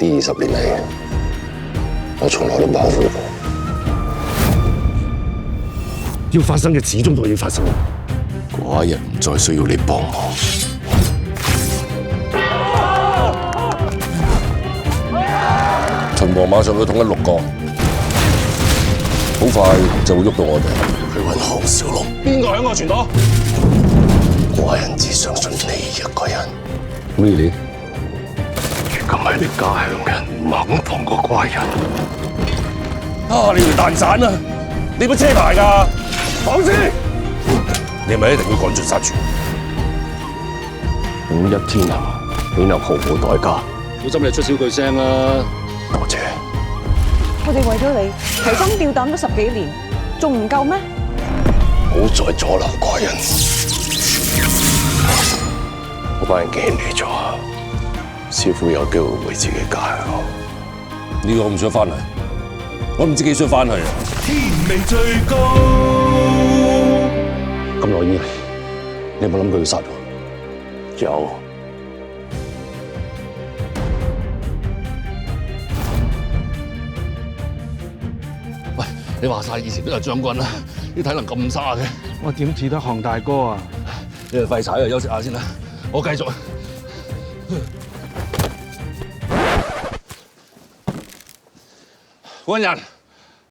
呢20年嚟，我從來都保護過。要發生嘅始終都要發生。嗰一日唔再需要你幫忙。秦王馬上要統一6個，好快就會喐到我哋去揾項少龍。邊個喺我傳到？寡人只相信你一個人。Really？ 如今係你家鄉人，唔肯放過寡人。啊！你條蛋散啊！你冇車牌㗎？講先！你係咪一定要趕盡殺絕？5一天下，豈能毫無代價？小心你出少句聲啦！多謝。我哋為咗你提心吊膽咗10幾年，仲唔夠咩？唔好再阻撓寡人！我班人驚你咗，師傅有機會回自己家鄉。呢個我唔想翻嚟，我唔知幾想翻去。天命最高。咁耐以嚟，你有冇諗過要殺我？有。喂，你話晒以前都係將軍啦，啲體能咁差嘅，我點似得項大哥啊？你哋廢柴啊，休息下先啦，我繼續。官人。